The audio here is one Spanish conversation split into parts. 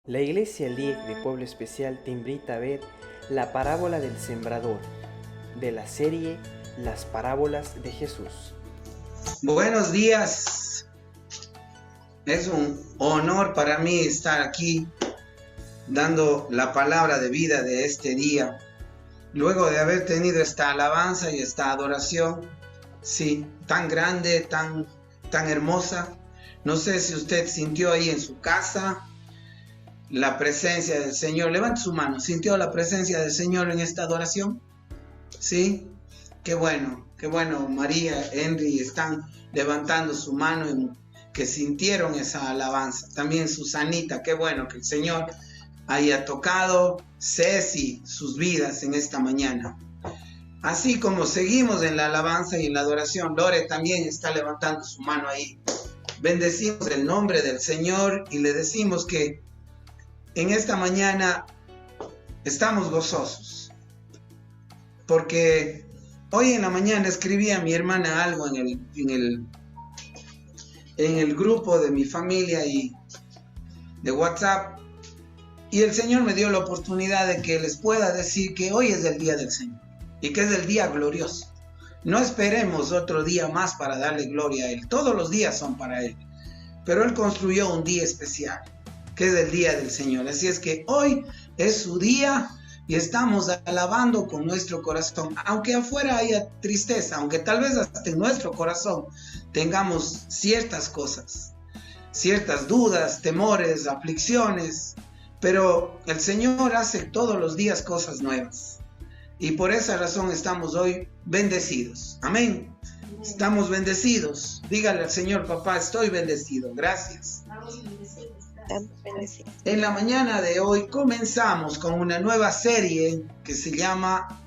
La Iglesia LIEC de Pueblo Especial te invita a ver la parábola del sembrador, de la serie Las Parábolas de Jesús. Buenos días. Es un honor para mí estar aquí dando la palabra de vida de este día. Luego de haber tenido esta alabanza y esta adoración, sí, tan grande, tan hermosa. No sé si usted sintió ahí en su casa la presencia del Señor. Levante su mano. ¿Sintió la presencia del Señor en esta adoración? Sí. Qué bueno. María, Henry están levantando su mano y que sintieron esa alabanza. También Susanita, qué bueno que el Señor haya tocado Ceci, sus vidas en esta mañana. Así como seguimos en la alabanza y en la adoración, Lore también está levantando su mano ahí. Bendecimos el nombre del Señor y le decimos que en esta mañana estamos gozosos. Porque hoy en la mañana escribí a mi hermana algo en el grupo de mi familia y de WhatsApp. Y el Señor me dio la oportunidad de que les pueda decir que hoy es el día del Señor y que es el día glorioso. No esperemos otro día más para darle gloria a Él. Todos los días son para Él. Pero Él construyó un día especial, que es el día del Señor. Así es que hoy es su día y estamos alabando con nuestro corazón. Aunque afuera haya tristeza, aunque tal vez hasta en nuestro corazón tengamos ciertas cosas, ciertas dudas, temores, aflicciones, pero el Señor hace todos los días cosas nuevas. Y por esa razón estamos hoy bendecidos. Amén. Estamos bendecidos. Dígale al Señor: papá, estoy bendecido. Gracias. En la mañana de hoy comenzamos con una nueva serie que se llama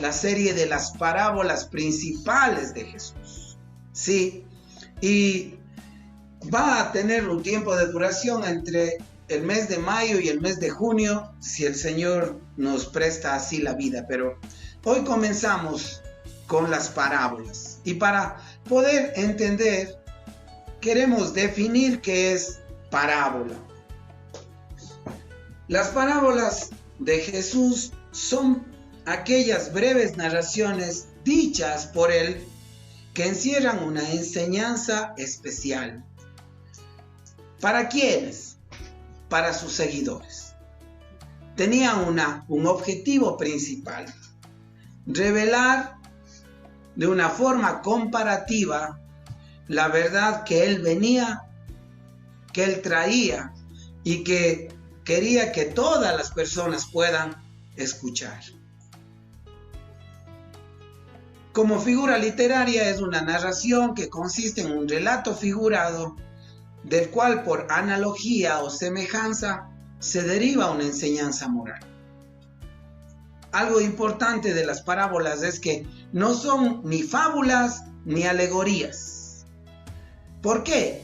la serie de las parábolas principales de Jesús. Sí. Y va a tener un tiempo de duración entre el mes de mayo y el mes de junio, si el Señor nos presta así la vida. Pero hoy comenzamos con las parábolas. Y para poder entender, queremos definir qué es parábola. Las parábolas de Jesús son aquellas breves narraciones dichas por Él que encierran una enseñanza especial. ¿Para quiénes? Para sus seguidores. Tenía un objetivo principal: revelar de una forma comparativa la verdad que Él venía, que Él traía y que quería que todas las personas puedan escuchar. Como figura literaria es una narración que consiste en un relato figurado del cual por analogía o semejanza se deriva una enseñanza moral. Algo importante de las parábolas es que no son ni fábulas ni alegorías. ¿Por qué?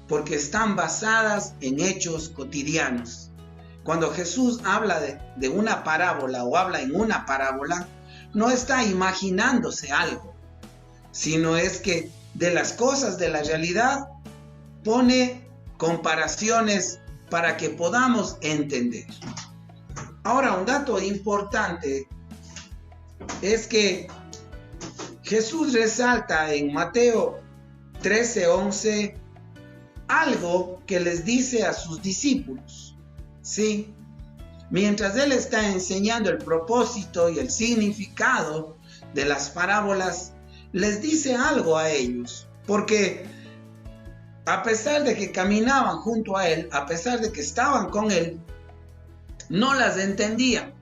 Porque están basadas en hechos cotidianos. Cuando Jesús habla de una parábola o habla en una parábola, no está imaginándose algo, sino es que de las cosas de la realidad pone comparaciones para que podamos entender. Ahora, un dato importante es que Jesús resalta en Mateo 13:11 algo que les dice a sus discípulos. ¿Sí? Mientras Él está enseñando el propósito y el significado de las parábolas, les dice algo a ellos, porque a pesar de que caminaban junto a Él, a pesar de que estaban con Él, no las entendían.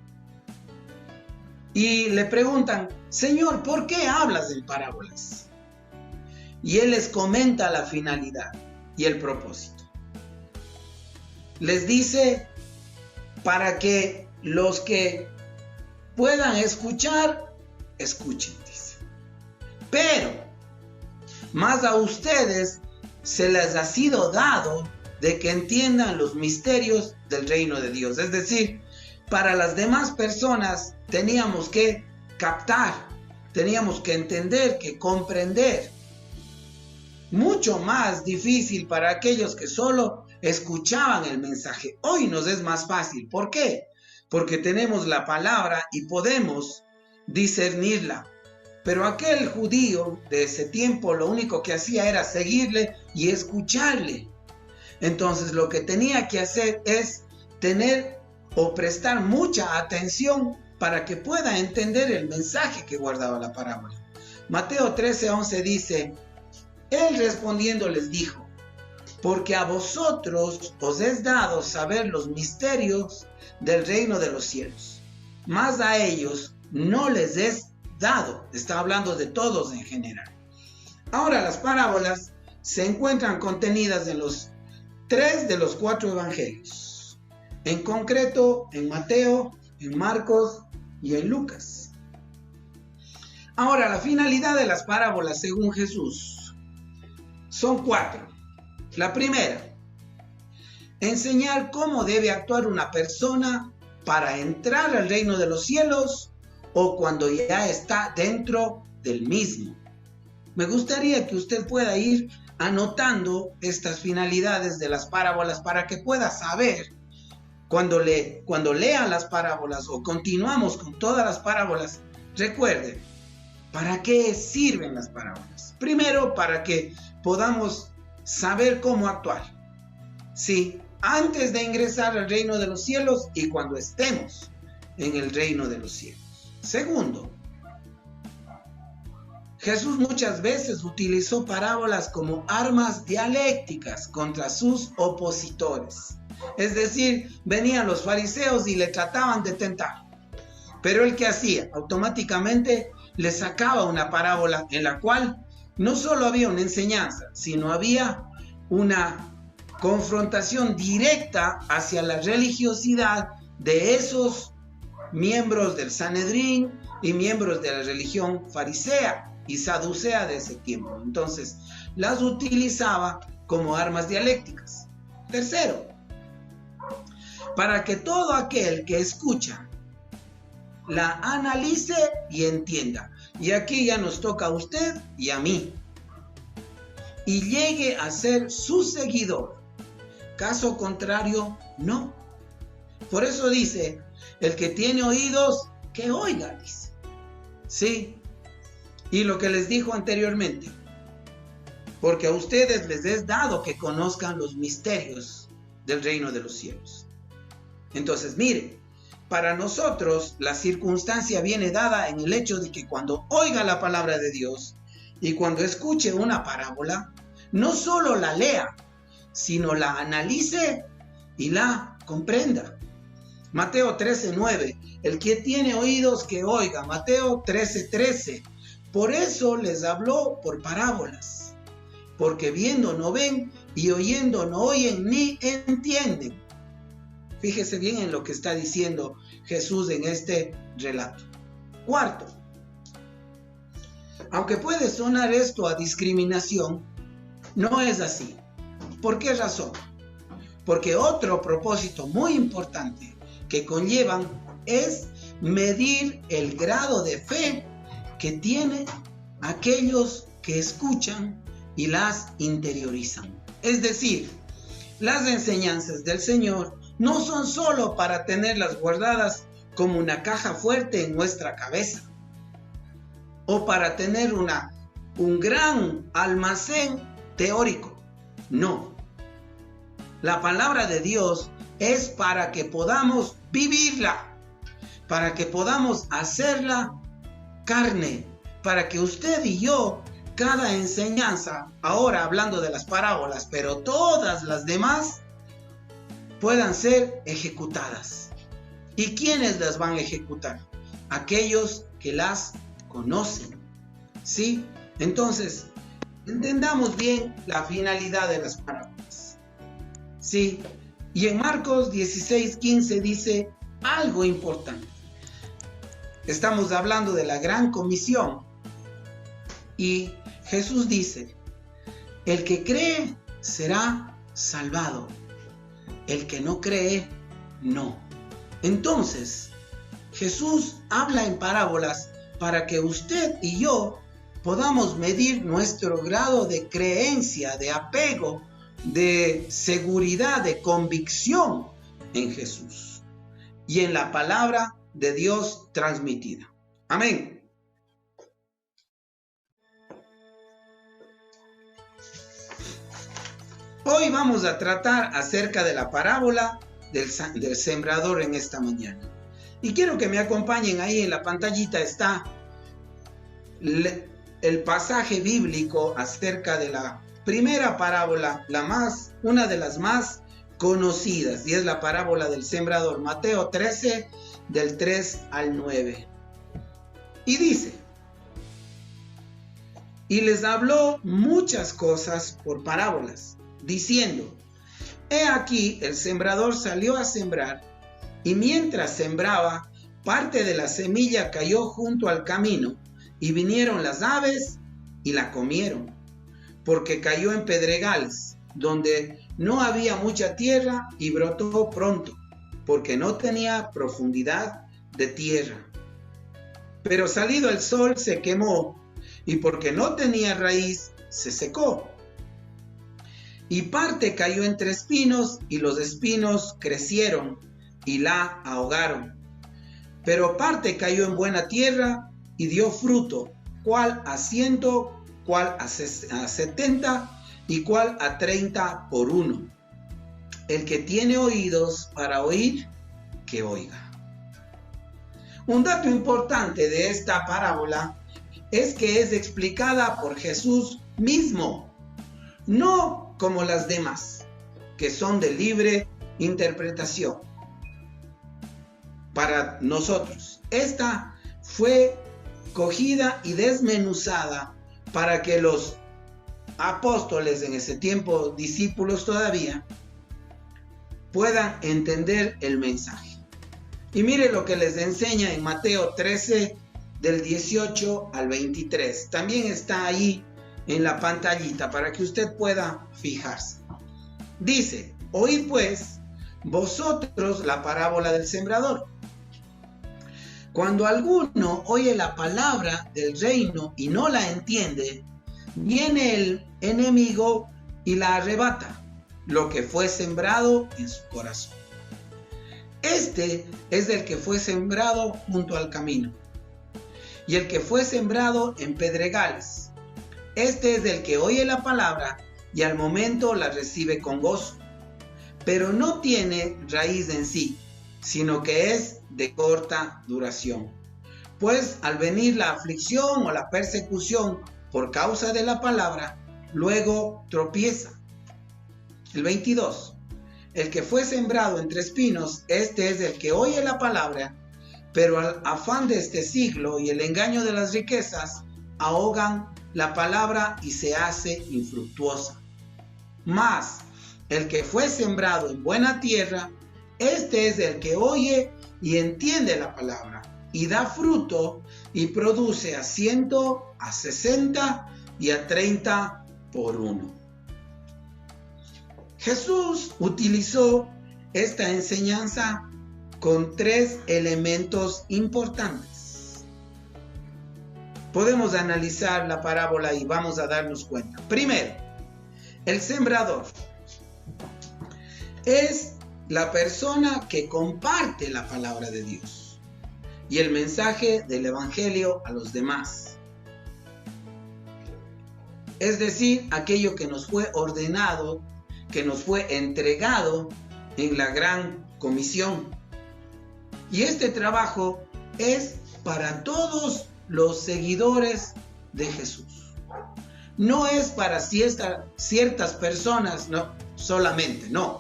Y le preguntan: Señor, ¿por qué hablas en parábolas? Y Él les comenta la finalidad y el propósito. Les dice: para que los que puedan escuchar, escuchen, dice. Pero más a ustedes se les ha sido dado de que entiendan los misterios del reino de Dios. Es decir, para las demás personas teníamos que captar, teníamos que entender, que comprender. Mucho más difícil para aquellos que solo escuchaban el mensaje. Hoy nos es más fácil. ¿Por qué? Porque tenemos la palabra y podemos discernirla. Pero aquel judío de ese tiempo lo único que hacía era seguirle y escucharle. Entonces lo que tenía que hacer es tener o prestar mucha atención para que pueda entender el mensaje que guardaba la parábola. Mateo 13:11 dice, él respondiendo les dijo, porque a vosotros os es dado saber los misterios del reino de los cielos, mas a ellos no les es dado. Está hablando de todos en general. Ahora las parábolas se encuentran contenidas en los 3 de los 4 evangelios, en concreto en Mateo, en Marcos y en Lucas. Ahora la finalidad de las parábolas según Jesús son 4. La primera, enseñar cómo debe actuar una persona para entrar al reino de los cielos o cuando ya está dentro del mismo. Me gustaría que usted pueda ir anotando estas finalidades de las parábolas para que pueda saber cuando lea las parábolas o continuamos con todas las parábolas. Recuerde, ¿para qué sirven las parábolas? Primero, para que podamos saber cómo actuar. Sí, antes de ingresar al reino de los cielos y cuando estemos en el reino de los cielos. Segundo, Jesús muchas veces utilizó parábolas como armas dialécticas contra sus opositores. Es decir, venían los fariseos y le trataban de tentar. Pero él, ¿qué hacía? Automáticamente le sacaba una parábola en la cual no solo había una enseñanza, sino había una confrontación directa hacia la religiosidad de esos miembros del Sanedrín y miembros de la religión farisea y saducea de ese tiempo. Entonces, las utilizaba como armas dialécticas. Tercero, para que todo aquel que escucha la analice y entienda. Y aquí ya nos toca a usted y a mí. Y llegue a ser su seguidor. Caso contrario, no. Por eso dice, el que tiene oídos, que oiga, dice. Sí. Y lo que les dijo anteriormente, porque a ustedes les es dado que conozcan los misterios del reino de los cielos. Entonces, mire, para nosotros la circunstancia viene dada en el hecho de que cuando oiga la palabra de Dios y cuando escuche una parábola, no solo la lea, sino la analice y la comprenda. Mateo 13:9, el que tiene oídos que oiga. Mateo 13:13, por eso les habló por parábolas, porque viendo no ven y oyendo no oyen ni entienden. Fíjese bien en lo que está diciendo Jesús en este relato. Cuarto, aunque puede sonar esto a discriminación, no es así. ¿Por qué razón? Porque otro propósito muy importante que conllevan es medir el grado de fe que tienen aquellos que escuchan y las interiorizan. Es decir, las enseñanzas del Señor no son solo para tenerlas guardadas como una caja fuerte en nuestra cabeza o para tener un gran almacén teórico. No. La palabra de Dios es para que podamos vivirla, para que podamos hacerla carne, para que usted y yo, cada enseñanza, ahora hablando de las parábolas, pero todas las demás, puedan ser ejecutadas. ¿Y quiénes las van a ejecutar? Aquellos que las conocen. ¿Sí? Entonces, entendamos bien la finalidad de las parábolas. ¿Sí? Y en Marcos 16:15 dice algo importante. Estamos hablando de la gran comisión. Y Jesús dice, el que cree será salvado. El que no cree, no. Entonces, Jesús habla en parábolas para que usted y yo podamos medir nuestro grado de creencia, de apego de seguridad, de convicción en Jesús y en la palabra de Dios transmitida. Amén. Hoy vamos a tratar acerca de la parábola del sembrador en esta mañana. Y quiero que me acompañen ahí en la pantallita. Está el pasaje bíblico acerca de la primera parábola, una de las más conocidas, y es la parábola del sembrador. Mateo 13, del 3 al 9. Y dice: y les habló muchas cosas por parábolas, diciendo: he aquí, el sembrador salió a sembrar, y mientras sembraba, parte de la semilla cayó junto al camino, y vinieron las aves y la comieron, porque cayó en pedregales, donde no había mucha tierra, y brotó pronto, porque no tenía profundidad de tierra. Pero salido el sol se quemó, y porque no tenía raíz, se secó. Y parte cayó entre espinos, y los espinos crecieron y la ahogaron. Pero parte cayó en buena tierra y dio fruto, cuál a 100, cuál a 70 y cuál a 30 por uno. El que tiene oídos para oír, que oiga. Un dato importante de esta parábola es que es explicada por Jesús mismo, no como las demás, que son de libre interpretación para nosotros. Esta fue cogida y desmenuzada para que los apóstoles, en ese tiempo discípulos todavía, puedan entender el mensaje. Y mire lo que les enseña en Mateo 13, del 18 al 23. También está ahí en la pantallita para que usted pueda fijarse. Dice: oíd pues vosotros la parábola del sembrador. Cuando alguno oye la palabra del reino y no la entiende, viene el enemigo y la arrebata, lo que fue sembrado en su corazón. Este es el que fue sembrado junto al camino, y el que fue sembrado en pedregales. Este es el que oye la palabra y al momento la recibe con gozo, pero no tiene raíz en sí, sino que es de corta duración. Pues al venir la aflicción o la persecución por causa de la palabra, luego tropieza. El 22. El que fue sembrado entre espinos, este es el que oye la palabra, pero al afán de este siglo y el engaño de las riquezas ahogan la palabra y se hace infructuosa. Mas el que fue sembrado en buena tierra, este es el que oye y entiende la palabra, y da fruto y produce a 100, a 60 y a 30 por uno. Jesús utilizó esta enseñanza con 3 elementos importantes. Podemos analizar la parábola y vamos a darnos cuenta. Primero, el sembrador es la persona que comparte la palabra de Dios y el mensaje del evangelio a los demás. Es decir, aquello que nos fue ordenado, que nos fue entregado en la gran comisión. Y este trabajo es para todos los seguidores de Jesús. No es para ciertas personas, no, solamente, no.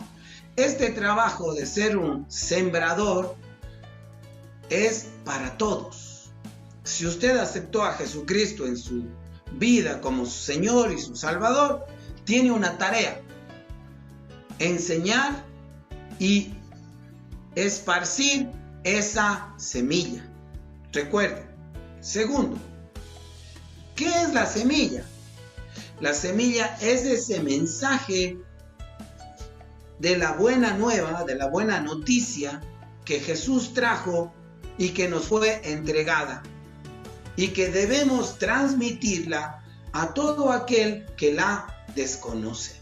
Este trabajo de ser un sembrador es para todos. Si usted aceptó a Jesucristo en su vida como su Señor y su Salvador, tiene una tarea: enseñar y esparcir esa semilla. Recuerde. Segundo, ¿qué es la semilla? La semilla es ese mensaje de la buena nueva, de la buena noticia que Jesús trajo y que nos fue entregada, y que debemos transmitirla a todo aquel que la desconoce.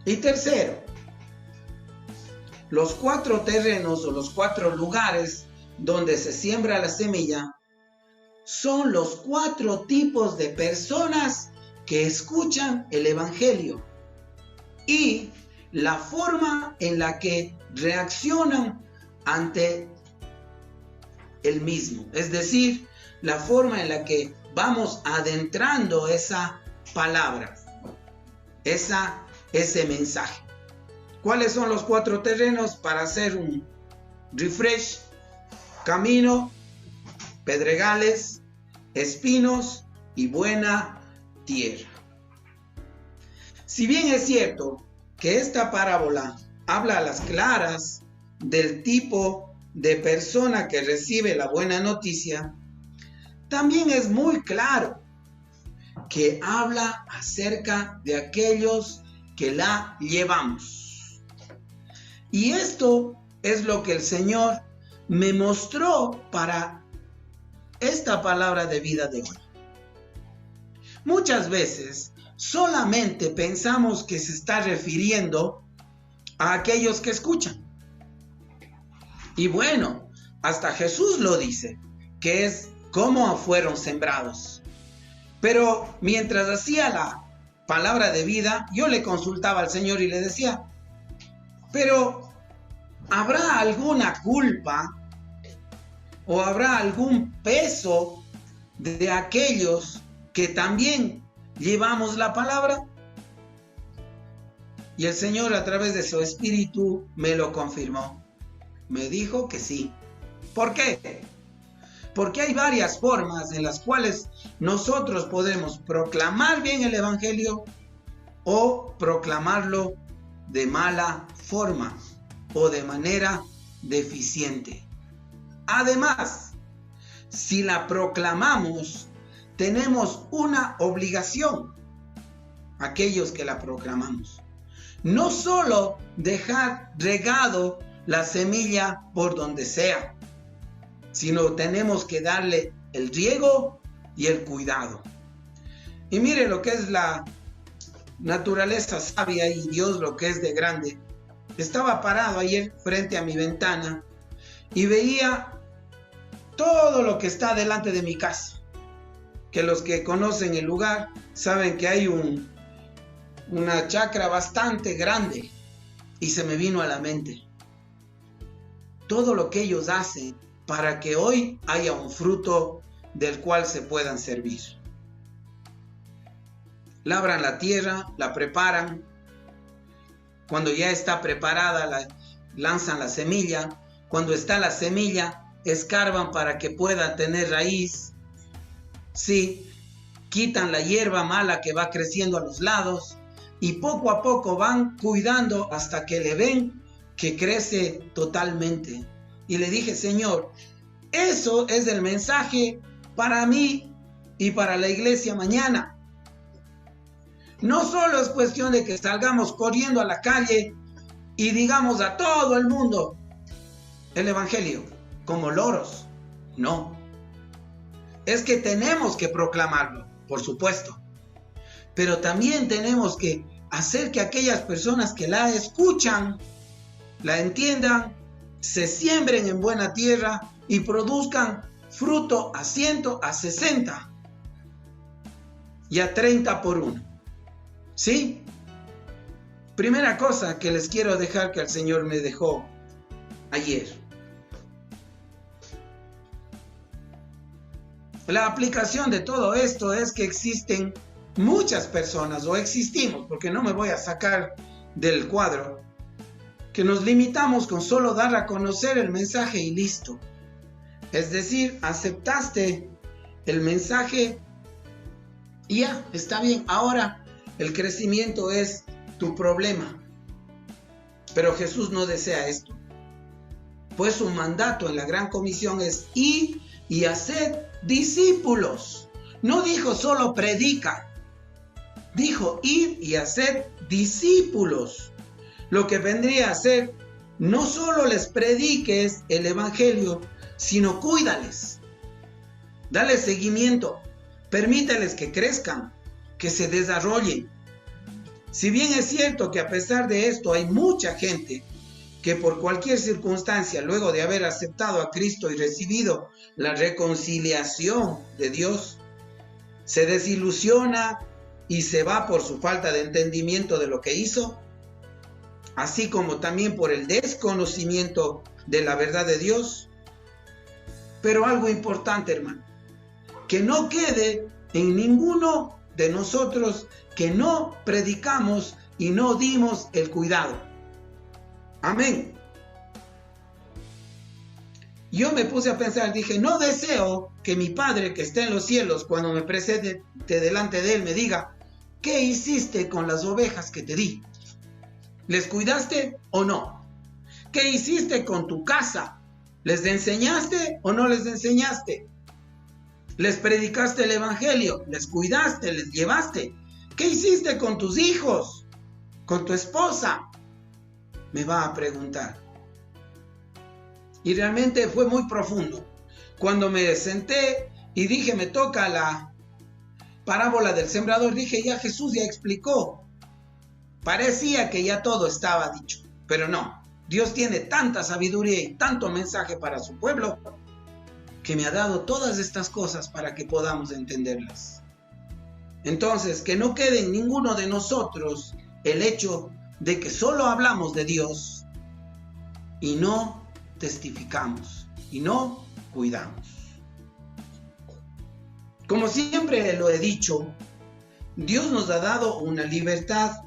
Y tercero, los 4 terrenos o los 4 lugares donde se siembra la semilla son los 4 tipos de personas que escuchan el Evangelio y la forma en la que reaccionan ante el mismo. Es decir, la forma en la que vamos adentrando esa palabra, ese mensaje. ¿Cuáles son los 4 terrenos para hacer un refresh? Camino, pedregales, espinos y buena tierra. Si bien es cierto que esta parábola habla a las claras del tipo de persona que recibe la buena noticia, también es muy claro que habla acerca de aquellos que la llevamos. Y esto es lo que el Señor me mostró para esta palabra de vida de hoy. Muchas veces solamente pensamos que se está refiriendo a aquellos que escuchan. Y bueno, hasta Jesús lo dice, que es cómo fueron sembrados. Pero mientras hacía la palabra de vida, yo le consultaba al Señor y le decía, pero ¿habrá alguna culpa o habrá algún peso de aquellos que también llevamos la palabra? Y el Señor, a través de su Espíritu, me lo confirmó. Me dijo que sí. ¿Por qué? Porque hay varias formas en las cuales nosotros podemos proclamar bien el Evangelio o proclamarlo de mala forma o de manera deficiente. Además, si la proclamamos, tenemos una obligación, aquellos que la proclamamos. No solo dejar regado la semilla por donde sea, sino tenemos que darle el riego y el cuidado. Y mire lo que es la naturaleza sabia y Dios lo que es de grande. Estaba parado ayer frente a mi ventana y veía todo lo que está delante de mi casa. Que los que conocen el lugar saben que hay una chacra bastante grande y se me vino a la mente todo lo que ellos hacen para que hoy haya un fruto del cual se puedan servir. Labran la tierra, la preparan. Cuando ya está preparada, lanzan la semilla. Cuando está la semilla, escarban para que pueda tener raíz. Sí, quitan la hierba mala que va creciendo a los lados y poco a poco van cuidando hasta que le ven que crece totalmente. Y le dije, Señor, eso es el mensaje para mí y para la iglesia mañana. No solo es cuestión de que salgamos corriendo a la calle y digamos a todo el mundo el Evangelio como loros. No. Es que tenemos que proclamarlo, por supuesto. Pero también tenemos que hacer que aquellas personas que la escuchan, la entiendan, se siembren en buena tierra y produzcan fruto a 100, a 60 y a 30 por uno. ¿Sí? Primera cosa que les quiero dejar que el Señor me dejó ayer. La aplicación de todo esto es que existen muchas personas, o existimos, porque no me voy a sacar del cuadro, que nos limitamos con solo dar a conocer el mensaje y listo. Es decir, aceptaste el mensaje y ya, está bien. Ahora el crecimiento es tu problema. Pero Jesús no desea esto. Pues su mandato en la gran comisión es ir y hacer discípulos. No dijo solo predica. Dijo ir y hacer discípulos. Lo que vendría a ser, no solo les prediques el Evangelio, sino cuídales. Dale seguimiento. Permíteles que crezcan, que se desarrollen. Si bien es cierto que a pesar de esto hay mucha gente que por cualquier circunstancia, luego de haber aceptado a Cristo y recibido la reconciliación de Dios, se desilusiona y se va por su falta de entendimiento de lo que hizo, así como también por el desconocimiento de la verdad de Dios. Pero algo importante, hermano, que no quede en ninguno de nosotros que no predicamos y no dimos el cuidado. Amén. Yo me puse a pensar, dije, no deseo que mi Padre que está en los cielos, cuando me presente delante de Él, me diga, ¿qué hiciste con las ovejas que te di? ¿Les cuidaste o no? ¿Qué hiciste con tu casa? ¿Les enseñaste o no les enseñaste? ¿Les predicaste el evangelio? ¿Les cuidaste? ¿Les llevaste? ¿Qué hiciste con tus hijos? ¿Con tu esposa? Me va a preguntar. Y realmente fue muy profundo. Cuando me senté y dije, me toca la parábola del sembrador, dije, ya Jesús ya explicó. Parecía que ya todo estaba dicho, pero no. Dios tiene tanta sabiduría y tanto mensaje para su pueblo que me ha dado todas estas cosas para que podamos entenderlas. Entonces, que no quede en ninguno de nosotros el hecho de que solo hablamos de Dios y no testificamos y no cuidamos. Como siempre lo he dicho, Dios nos ha dado una libertad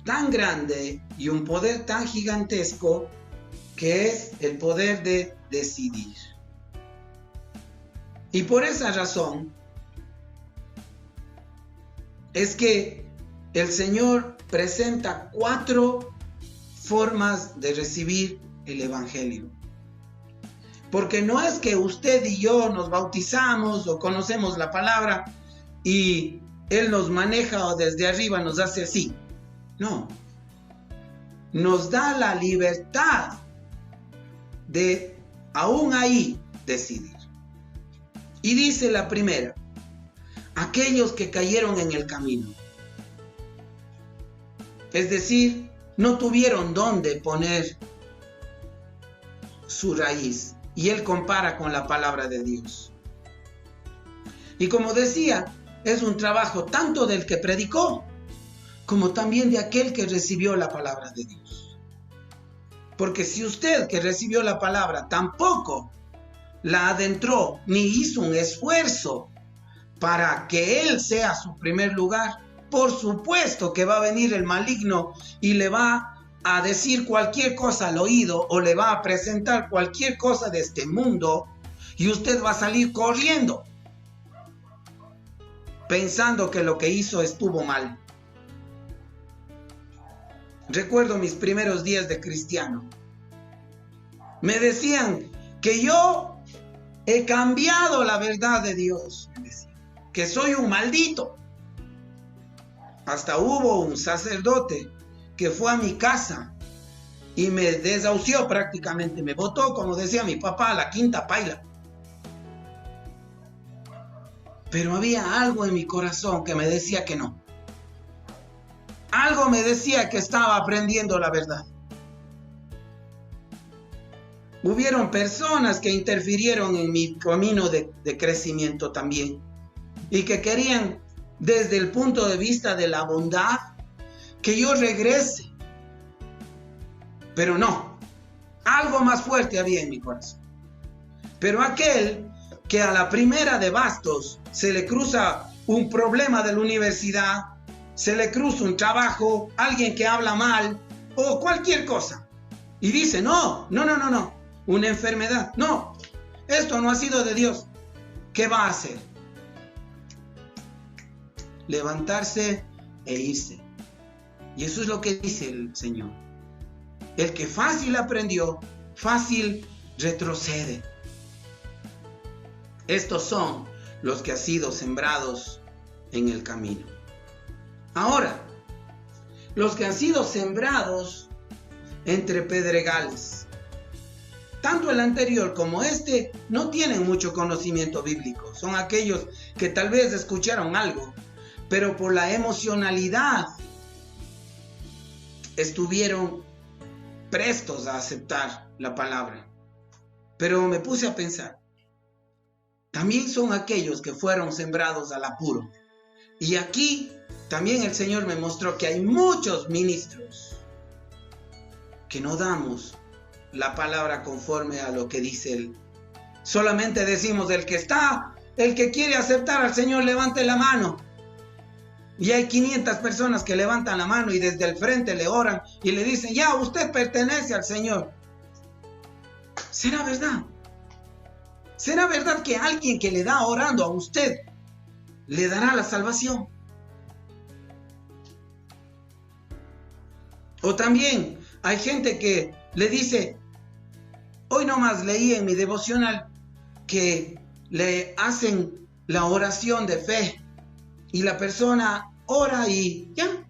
tan grande y un poder tan gigantesco que es el poder de decidir. Y por esa razón es que el Señor presenta 4 formas de recibir el Evangelio. Porque no es que usted y yo nos bautizamos o conocemos la palabra y Él nos maneja o desde arriba nos hace así. No. Nos da la libertad de aún ahí decidir. Y dice la primera, aquellos que cayeron en el camino. Es decir, no tuvieron dónde poner su raíz. Y él compara con la palabra de Dios. Y como decía, es un trabajo tanto del que predicó, como también de aquel que recibió la palabra de Dios. Porque si usted que recibió la palabra tampoco la adentró, ni hizo un esfuerzo para que Él sea su primer lugar, por supuesto que va a venir el maligno y le va a decir cualquier cosa al oído o le va a presentar cualquier cosa de este mundo y usted va a salir corriendo pensando que lo que hizo estuvo mal. Recuerdo mis primeros días de cristiano. Me decían que yo he cambiado la verdad de Dios, me decían, que soy un maldito. Hasta hubo un sacerdote que fue a mi casa y me desahució prácticamente, me botó, como decía mi papá, a la quinta paila. Pero había algo en mi corazón que me decía que no. Algo me decía que estaba aprendiendo la verdad. Hubieron personas que interfirieron en mi camino de crecimiento también y que querían, desde el punto de vista de la bondad, que yo regrese. Pero no, algo más fuerte había en mi corazón. Pero aquel que a la primera de bastos se le cruza un problema de la universidad, se le cruza un trabajo, alguien que habla mal o cualquier cosa, y dice, no, una enfermedad, no, esto no ha sido de Dios, ¿qué va a hacer? Levantarse e irse. Y eso es lo que dice el Señor. El que fácil aprendió, fácil retrocede. Estos son los que han sido sembrados en el camino. Ahora, los que han sido sembrados entre pedregales, tanto el anterior como este, no tienen mucho conocimiento bíblico. Son aquellos que tal vez escucharon algo, pero por la emocionalidad estuvieron prestos a aceptar la palabra. Pero me puse a pensar, también son aquellos que fueron sembrados al apuro. Y aquí también el Señor me mostró que hay muchos ministros que no damos la palabra conforme a lo que dice Él. Solamente decimos, el que quiere aceptar al Señor, levante la mano. Y hay 500 personas que levantan la mano y desde el frente le oran y le dicen, ya, usted pertenece al Señor. ¿Será verdad? ¿Será verdad que alguien que le da orando a usted le dará la salvación? O también hay gente que le dice, hoy nomás leí en mi devocional que le hacen la oración de fe y la persona ora y ya,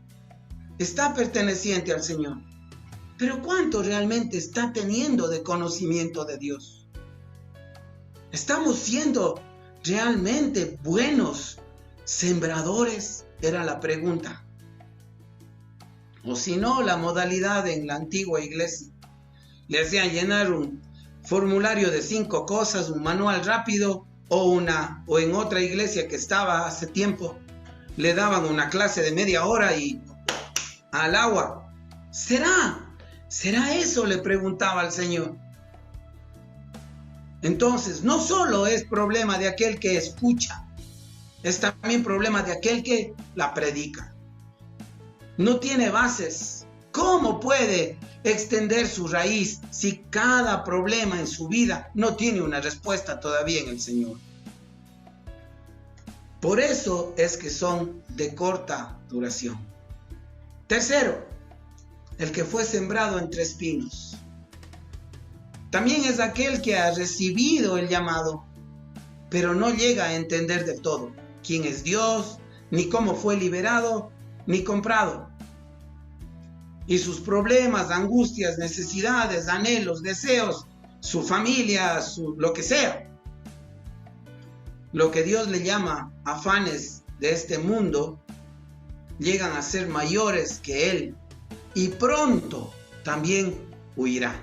está perteneciente al Señor. Pero ¿cuánto realmente está teniendo de conocimiento de Dios? ¿Estamos siendo realmente buenos sembradores? Era la pregunta. O si no, la modalidad en la antigua iglesia. Le hacían llenar un formulario de 5 cosas, un manual rápido, o en otra iglesia que estaba hace tiempo, le daban una clase de media hora y al agua. ¿Será eso? Le preguntaba al Señor. Entonces, no solo es problema de aquel que escucha, es también problema de aquel que la predica. No tiene bases. ¿Cómo puede extender su raíz si cada problema en su vida no tiene una respuesta todavía en el Señor? Por eso es que son de corta duración. Tercero, el que fue sembrado entre espinos. También es aquel que ha recibido el llamado, pero no llega a entender del todo quién es Dios, ni cómo fue liberado, ni comprado. Y sus problemas, angustias, necesidades, anhelos, deseos, su familia, lo que sea. Lo que Dios le llama afanes de este mundo, llegan a ser mayores que Él. Y pronto también huirá.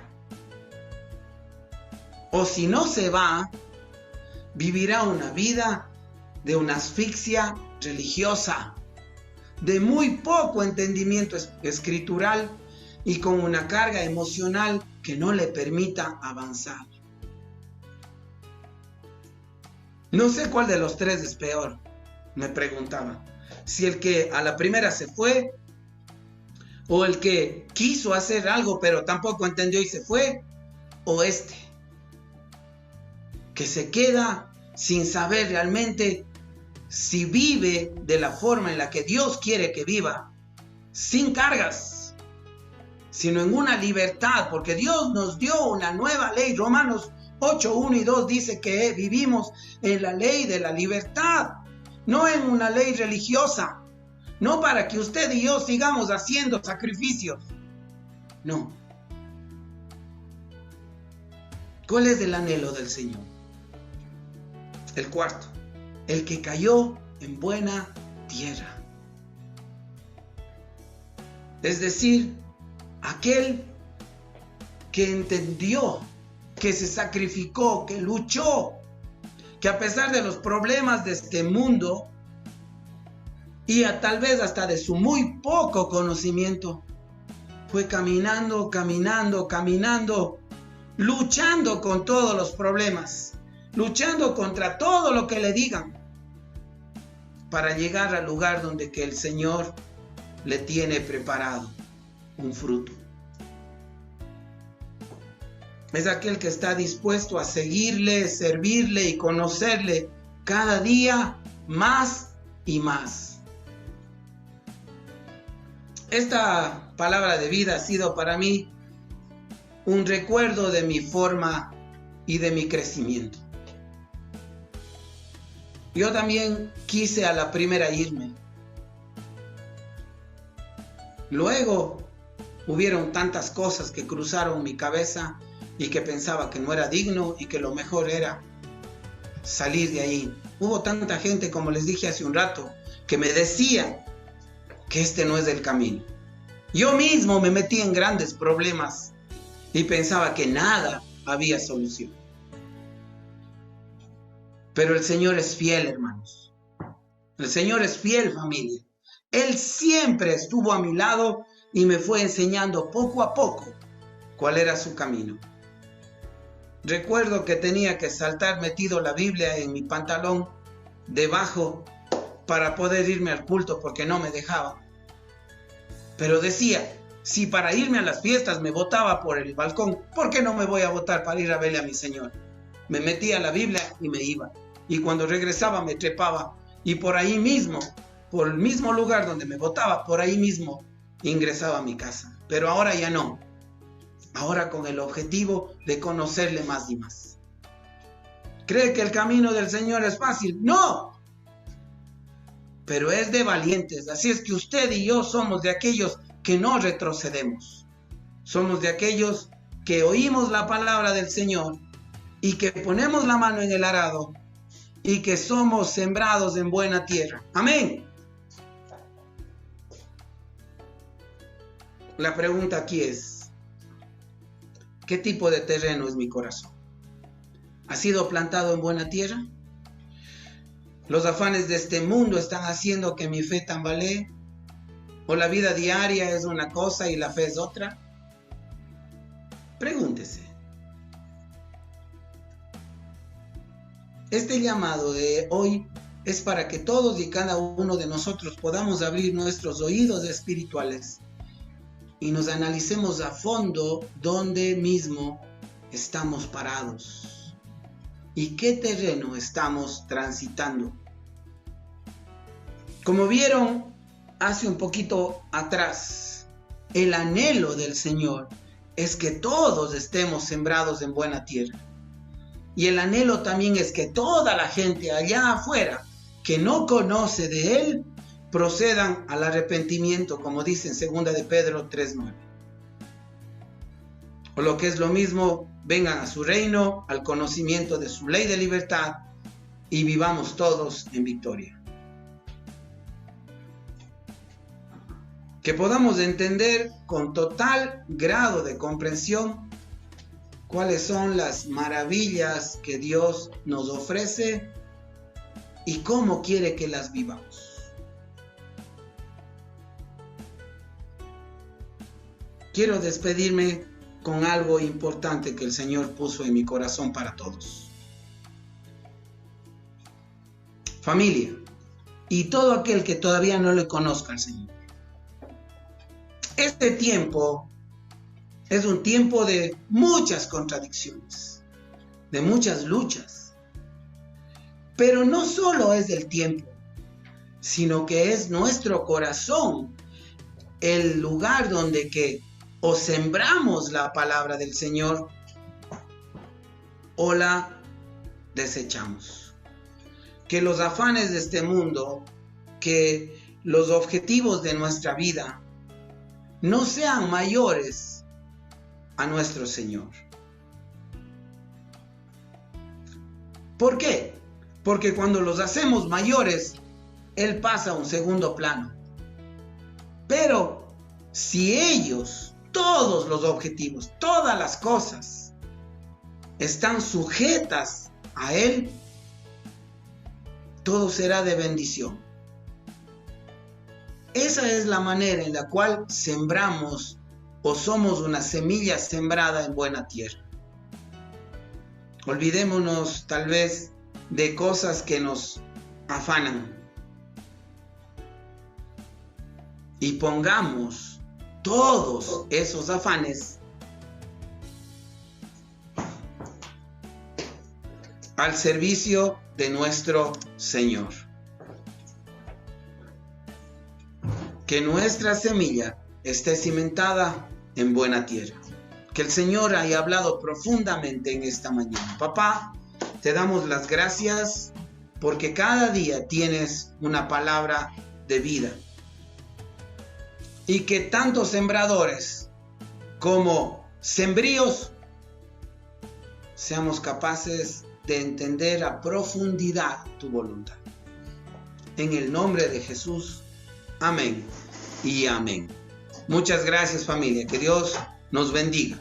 O si no se va, vivirá una vida de una asfixia religiosa, de muy poco entendimiento escritural y con una carga emocional que no le permita avanzar. No sé cuál de los tres es peor, me preguntaba. Si el que a la primera se fue, o el que quiso hacer algo pero tampoco entendió y se fue, o este, que se queda sin saber realmente si vive de la forma en la que Dios quiere que viva, sin cargas, sino en una libertad, porque Dios nos dio una nueva ley. Romanos 8, 1 y 2 dice que vivimos en la ley de la libertad, no en una ley religiosa, no para que usted y yo sigamos haciendo sacrificios, no. ¿Cuál es el anhelo del Señor? El cuarto, el que cayó en buena tierra. Es decir, aquel que entendió, que se sacrificó, que luchó, que a pesar de los problemas de este mundo y tal vez hasta de su muy poco conocimiento, fue caminando, luchando con todos los problemas, luchando contra todo lo que le digan, para llegar al lugar donde que el Señor le tiene preparado un fruto. Es aquel que está dispuesto a seguirle, servirle y conocerle cada día más y más. Esta palabra de vida ha sido para mí un recuerdo de mi forma y de mi crecimiento. Yo también quise a la primera irme. Luego hubieron tantas cosas que cruzaron mi cabeza y que pensaba que no era digno y que lo mejor era salir de ahí. Hubo tanta gente, como les dije hace un rato, que me decía que este no es el camino. Yo mismo me metí en grandes problemas y pensaba que nada había solución. Pero el Señor es fiel, hermanos. El Señor es fiel, familia. Él siempre estuvo a mi lado y me fue enseñando poco a poco cuál era su camino. Recuerdo que tenía que saltar metido la Biblia en mi pantalón debajo para poder irme al culto porque no me dejaba. Pero decía, si para irme a las fiestas me botaba por el balcón, ¿por qué no me voy a botar para ir a verle a mi Señor? Me metía la Biblia y me iba. Y cuando regresaba me trepaba. Y por ahí mismo, por el mismo lugar donde me botaba, por ahí mismo ingresaba a mi casa. Pero ahora ya no. Ahora con el objetivo de conocerle más y más. ¿Cree que el camino del Señor es fácil? ¡No! Pero es de valientes. Así es que usted y yo somos de aquellos que no retrocedemos. Somos de aquellos que oímos la palabra del Señor y que ponemos la mano en el arado y que somos sembrados en buena tierra. Amén. La pregunta aquí es, ¿qué tipo de terreno es mi corazón? ¿Ha sido plantado en buena tierra? ¿Los afanes de este mundo están haciendo que mi fe tambalee? ¿O la vida diaria es una cosa y la fe es otra? Pregúntese. Este llamado de hoy es para que todos y cada uno de nosotros podamos abrir nuestros oídos espirituales y nos analicemos a fondo dónde mismo estamos parados y qué terreno estamos transitando. Como vieron hace un poquito atrás, el anhelo del Señor es que todos estemos sembrados en buena tierra. Y el anhelo también es que toda la gente allá afuera que no conoce de Él procedan al arrepentimiento, como dice en 2 de Pedro 3:9. O lo que es lo mismo, vengan a su reino, al conocimiento de su ley de libertad y vivamos todos en victoria. Que podamos entender con total grado de comprensión cuáles son las maravillas que Dios nos ofrece y cómo quiere que las vivamos. Quiero despedirme con algo importante que el Señor puso en mi corazón para todos. Familia, y todo aquel que todavía no le conozca al Señor. Este tiempo es un tiempo de muchas contradicciones, de muchas luchas. Pero no solo es el tiempo, sino que es nuestro corazón el lugar donde que o sembramos la palabra del Señor o la desechamos. Que los afanes de este mundo, que los objetivos de nuestra vida no sean mayores a nuestro Señor. ¿Por qué? Porque cuando los hacemos mayores, Él pasa a un segundo plano. Pero si ellos, todos los objetivos, todas las cosas, están sujetas a Él, todo será de bendición. Esa es la manera en la cual sembramos o somos una semilla sembrada en buena tierra. Olvidémonos tal vez de cosas que nos afanan y pongamos todos esos afanes al servicio de nuestro Señor. Que nuestra semilla esté cimentada en buena tierra. Que el Señor haya hablado profundamente en esta mañana. Papá, te damos las gracias porque cada día tienes una palabra de vida. Y que tanto sembradores como sembríos seamos capaces de entender a profundidad tu voluntad. En el nombre de Jesús, amén y amén. Muchas gracias, familia. Que Dios nos bendiga.